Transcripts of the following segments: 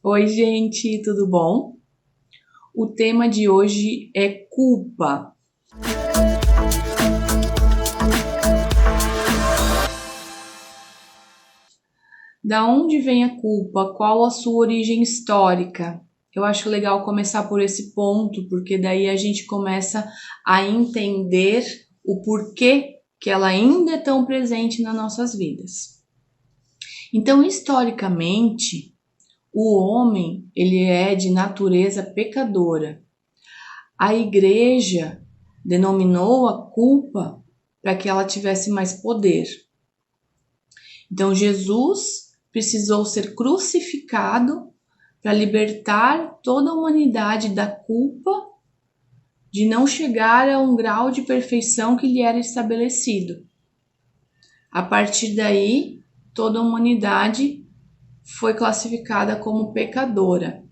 Oi, gente, tudo bom? O tema de hoje é culpa. Da onde vem a culpa? Qual a sua origem histórica? Eu acho legal começar por esse ponto, porque daí a gente começa a entender o porquê que ela ainda é tão presente nas nossas vidas. Então, historicamente, o homem, ele é de natureza pecadora. A igreja denominou a culpa para que ela tivesse mais poder. Então, Jesus precisou ser crucificado para libertar toda a humanidade da culpa de não chegar a um grau de perfeição que lhe era estabelecido. A partir daí, toda a humanidade foi classificada como pecadora.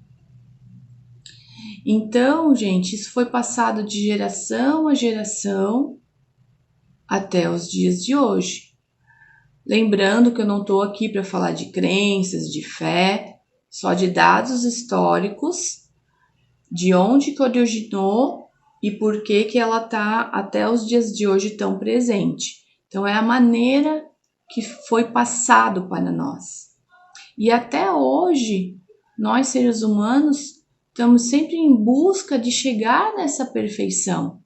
Então, gente, isso foi passado de geração a geração até os dias de hoje. Lembrando que eu não estou aqui para falar de crenças, de fé, só de dados históricos, de onde que originou e por que que ela está até os dias de hoje tão presente. Então, é a maneira que foi passado para nós. E até hoje, nós seres humanos estamos sempre em busca de chegar nessa perfeição,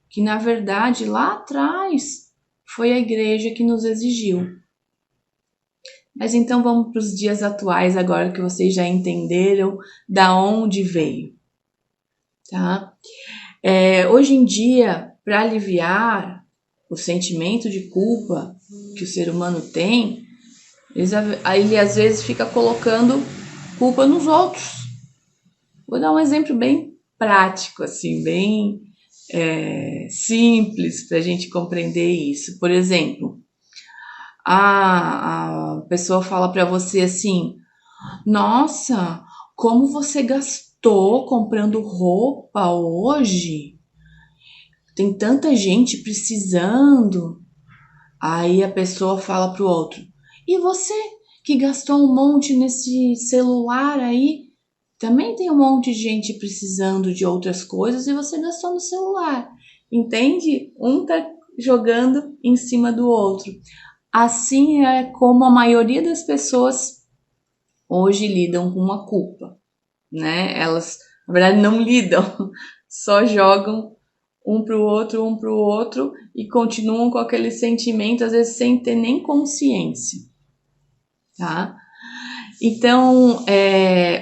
que na verdade lá atrás foi a igreja que nos exigiu. Mas então vamos para os dias atuais, agora que vocês já entenderam da onde veio, tá? Hoje em dia, para aliviar o sentimento de culpa que o ser humano tem, ele às vezes fica colocando culpa nos outros. Vou dar um exemplo bem prático, assim, bem simples para a gente compreender isso. Por exemplo, a pessoa fala para você assim: nossa, como você gastou comprando roupa hoje? Tem tanta gente precisando. Aí a pessoa fala pro outro: e você que gastou um monte nesse celular aí? Também tem um monte de gente precisando de outras coisas e você gastou no celular. Entende? Um tá jogando em cima do outro. Assim é como a maioria das pessoas hoje lidam com uma culpa, né? Elas, na verdade, não lidam, só jogam um pro outro e continuam com aquele sentimento, às vezes sem ter nem consciência, tá? Então,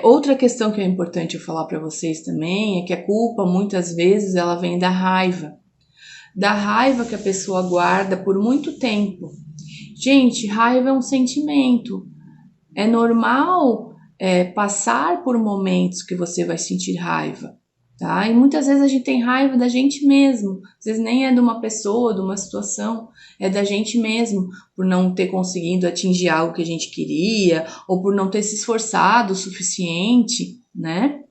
outra questão que é importante eu falar para vocês também é que a culpa, muitas vezes, ela vem da raiva que a pessoa guarda por muito tempo. Gente, raiva é um sentimento. É normal passar por momentos que você vai sentir raiva, tá? E muitas vezes a gente tem raiva da gente mesmo. Às vezes nem é de uma pessoa, de uma situação, é da gente mesmo, por não ter conseguido atingir algo que a gente queria, ou por não ter se esforçado o suficiente, né?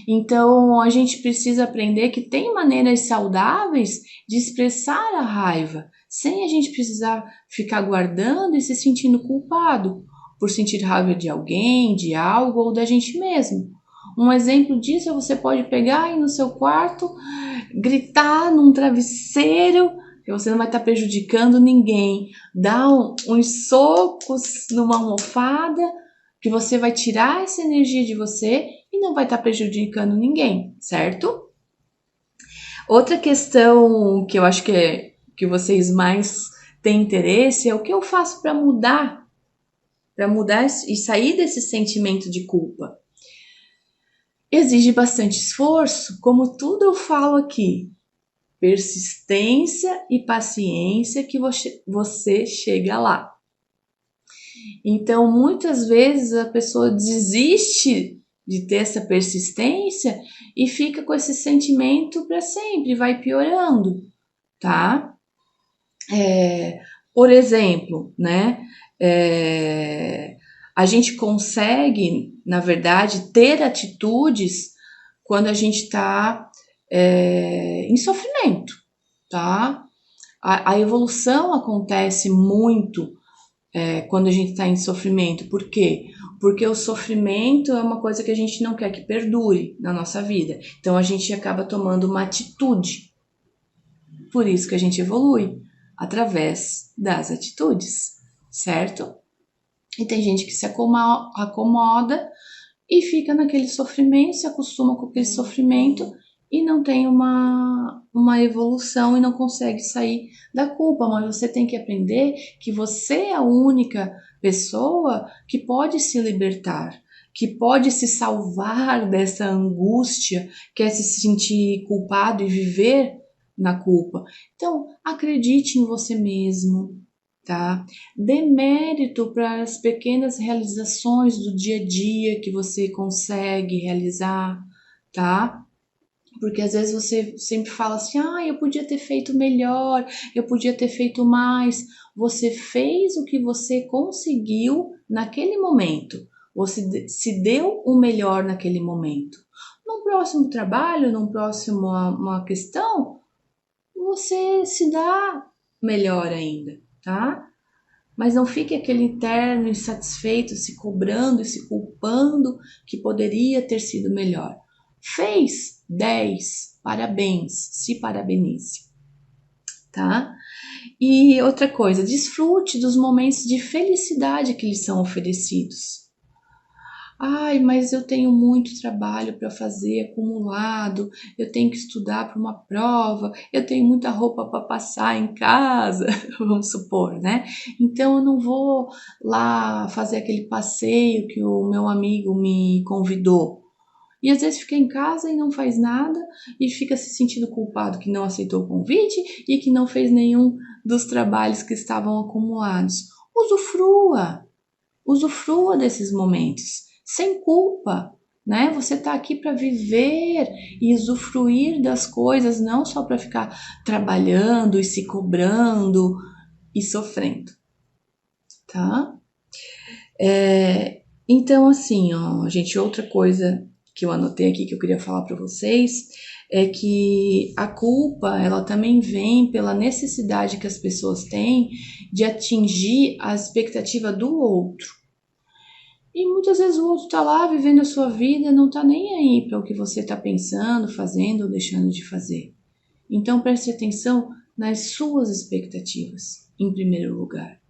Então, a gente precisa aprender que tem maneiras saudáveis de expressar a raiva, sem a gente precisar ficar guardando e se sentindo culpado por sentir raiva de alguém, de algo ou da gente mesmo. Um exemplo disso é você pode pegar aí no seu quarto, gritar num travesseiro, que você não vai estar prejudicando ninguém, dar uns socos numa almofada, que você vai tirar essa energia de você e não vai estar prejudicando ninguém, certo? Outra questão que eu acho que vocês mais têm interesse é o que eu faço para mudar e sair desse sentimento de culpa. Exige bastante esforço, como tudo eu falo aqui. Persistência e paciência que você chega lá. Então, muitas vezes a pessoa desiste de ter essa persistência e fica com esse sentimento para sempre, vai piorando, tá? Por exemplo, né? A gente consegue, na verdade, ter atitudes quando a gente está em sofrimento, tá? A evolução acontece muito quando a gente está em sofrimento. Por quê? Porque o sofrimento é uma coisa que a gente não quer que perdure na nossa vida. Então a gente acaba tomando uma atitude. Por isso que a gente evolui, através das atitudes, certo? E tem gente que se acomoda e fica naquele sofrimento, se acostuma com aquele sofrimento e não tem uma evolução e não consegue sair da culpa. Mas você tem que aprender que você é a única pessoa que pode se libertar, que pode se salvar dessa angústia, que é se sentir culpado e viver na culpa. Então, acredite em você mesmo, tá? Dê mérito para as pequenas realizações do dia a dia que você consegue realizar, tá? Porque às vezes você sempre fala assim, eu podia ter feito melhor, eu podia ter feito mais. Você fez o que você conseguiu naquele momento. Você se deu o melhor naquele momento. No próximo trabalho, no próximo uma questão, você se dá melhor ainda, tá? Mas não fique aquele eterno insatisfeito, se cobrando e se culpando que poderia ter sido melhor. Fez 10, parabéns, se parabenize, tá? E outra coisa, desfrute dos momentos de felicidade que lhe são oferecidos. Mas eu tenho muito trabalho para fazer acumulado, eu tenho que estudar para uma prova, eu tenho muita roupa para passar em casa, vamos supor, né? Então eu não vou lá fazer aquele passeio que o meu amigo me convidou. E às vezes fica em casa e não faz nada e fica se sentindo culpado que não aceitou o convite e que não fez nenhum dos trabalhos que estavam acumulados. Usufrua desses momentos, sem culpa, né? Você tá aqui para viver e usufruir das coisas, não só para ficar trabalhando e se cobrando e sofrendo, tá? Então, assim, gente, outra coisa que eu anotei aqui que eu queria falar para vocês é que a culpa, ela também vem pela necessidade que as pessoas têm de atingir a expectativa do outro. E muitas vezes o outro tá lá vivendo a sua vida, não tá nem aí para o que você tá pensando, fazendo ou deixando de fazer. Então preste atenção nas suas expectativas, em primeiro lugar,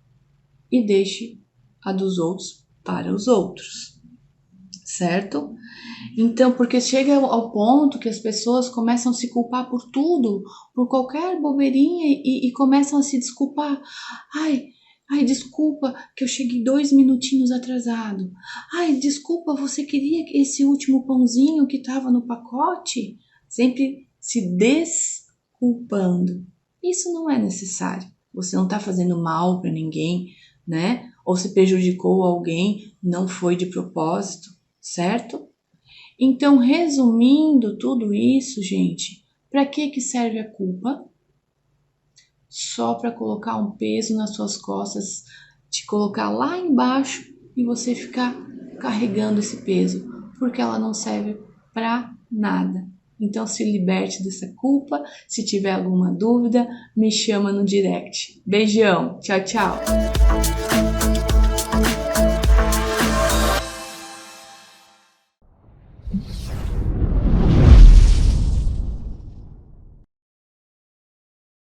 e deixe a dos outros para os outros, certo? Então, porque chega ao ponto que as pessoas começam a se culpar por tudo, por qualquer bobeirinha e começam a se desculpar. Ai, desculpa que eu cheguei 2 minutinhos atrasado. Ai, desculpa, você queria esse último pãozinho que estava no pacote? Sempre se desculpando. Isso não é necessário. Você não está fazendo mal para ninguém, né? Ou se prejudicou alguém, não foi de propósito, certo? Então, resumindo tudo isso, gente, para que serve a culpa? Só para colocar um peso nas suas costas, te colocar lá embaixo e você ficar carregando esse peso, porque ela não serve para nada. Então se liberte dessa culpa. Se tiver alguma dúvida, me chama no direct. Beijão, tchau, tchau.